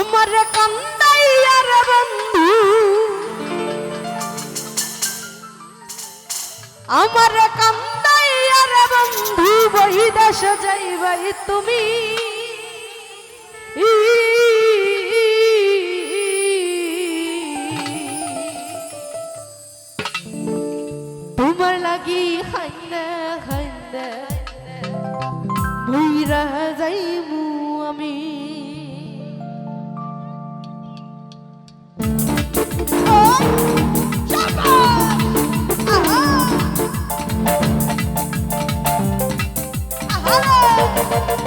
আমার কান্দাইয়া রে বন্ধু, আমার কান্দাইয়া রে বন্ধু, বহিদেশ যাইবাই তুমি। তোমার লাগি হাইনা হাইনা ভুইরা যাইমু আমি।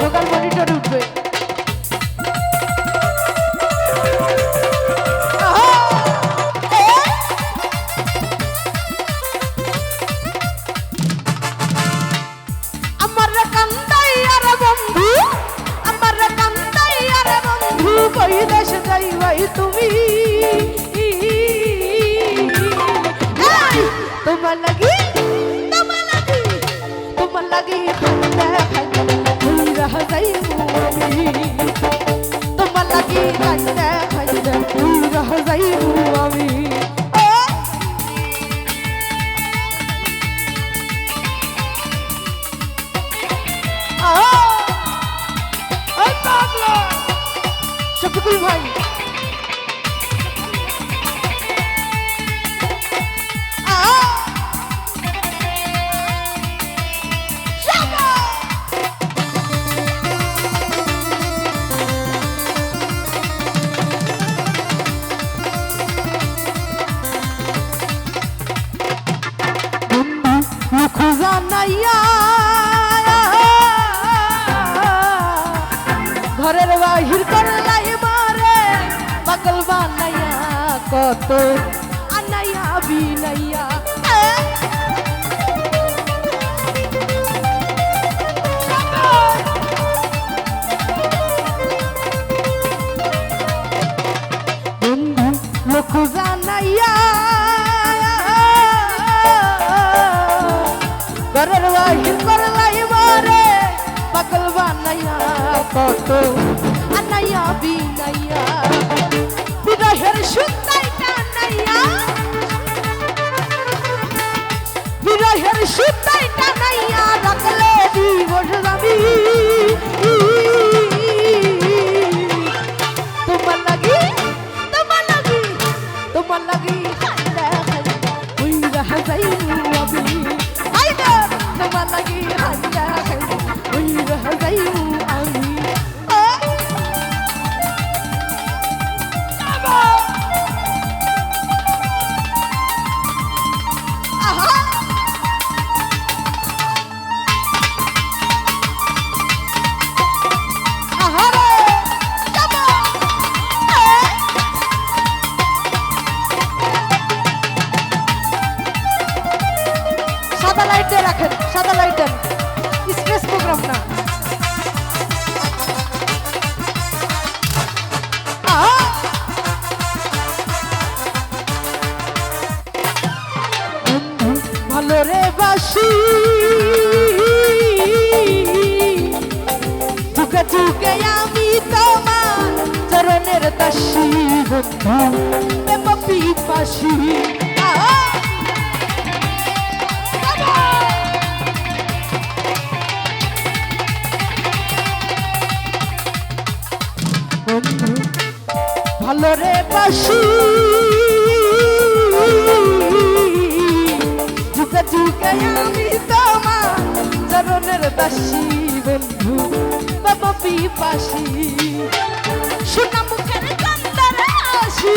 লোকাল মনিটর উঠবে। আমার কান্দাইয়া রে বন্ধু, আমার কান্দাইয়া রে বন্ধু, কই দেশ যাইবাই তুমি। তোমার লাগি তোমার লাগি তোমার লাগি হাইনা হাইনা ভুইরা যাইমু আমি। তোমার লাগি হাইনা হাইনা ভুইরা যাইমু আমি। শফিকুল ভাই জানাইয়া ঘরের বাহির করলাই মারে পাগল বানাইয়া কত আনাইয়া বিনাইয়া। বন্ধু লোক জানাইয়া ঘরের বাহির করলাই মারে পাগল বানাইয়া কত আনাইয়া বিনাইয়া। বিরহের সুতাই টানাইয়া, বিরহের সুতাই টানাইয়া রাখলে দিবস যাবি। তোমার লাগি তোমার লাগি তোমার লাগি হাইনা হাইনা ভুইরা যাইমু আমি। হাইনা তোমার লাগি হাইনা হাইনা ভুইরা যাইমু আমি। সাদা লাইট দিয়ে রাখেন, সাদা লাইট দেন, স্ট্রেস প্রোগ্রাম না। ভালো রে বাসি ঝুঁকে ঝুঁকে আমি তোমার চরণের দাসী, বন্ধু প্রেম পিপাসী। ভালো রে বাসি ঝুঁকে ঝুঁকে আমি তোমার চরণের দাসী, বন্ধু বাবা পিপাসী। সোনা মুখের কান্দার হাসি,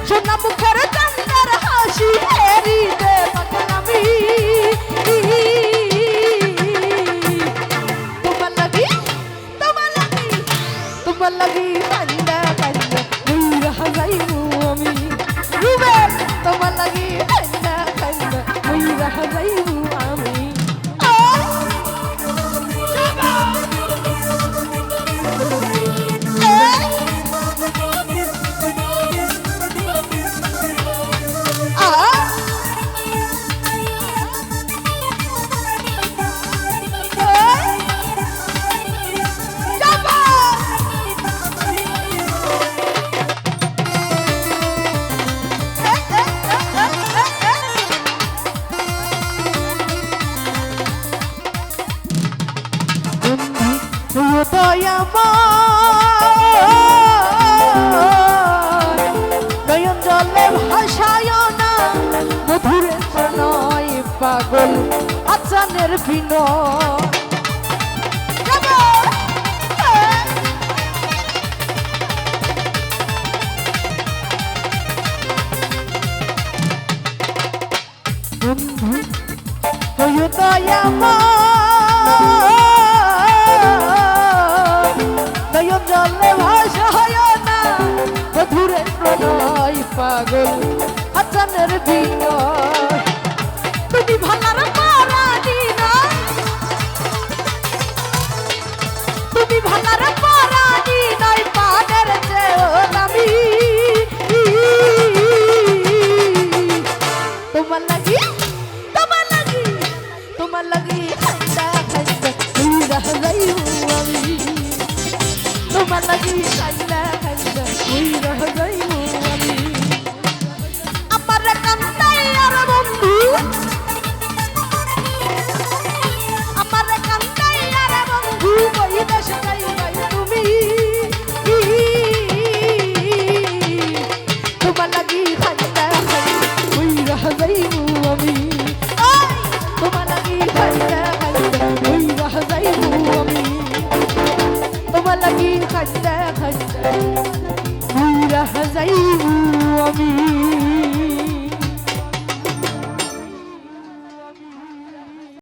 সোনা মুখের কান্দার হাসি হেরিতে পাগল আমি। তোমার লাগি তোমার লাগি তোমার লাগি কান্দা কান্দা ভুইরা যাইমু আমি। রুবেল তোমার লাগি কান্দা কান্দা ভুইরা যাইমু আমি। Jump! বিনয় বন্ধু হইও দয়াময় নয়ন জলে ভাষা হয় না মধুরে প্রণয় পাগল আচানের বিনয় তুমি ভালার পরাণী না তুমি ভালার পরাণী নয় পানের চেয়েও দামি তোমার লাগি খাইন্দা উইরা যাইমু আমি তোমার লাগি খাইন্দা উইরা যাইমু আমি আমার কান্দাই আর বন্ধু আমার কান্দাই আর বন্ধু কই দেশ যাইবাই তুমি তোমার লাগি খাইন্দা উইরা যাইমু আমি তোমার লাগি খাইন্দা উইরা যাইমু আমি তোমার লাগি খাইন্দা উইরা যাইমু আমি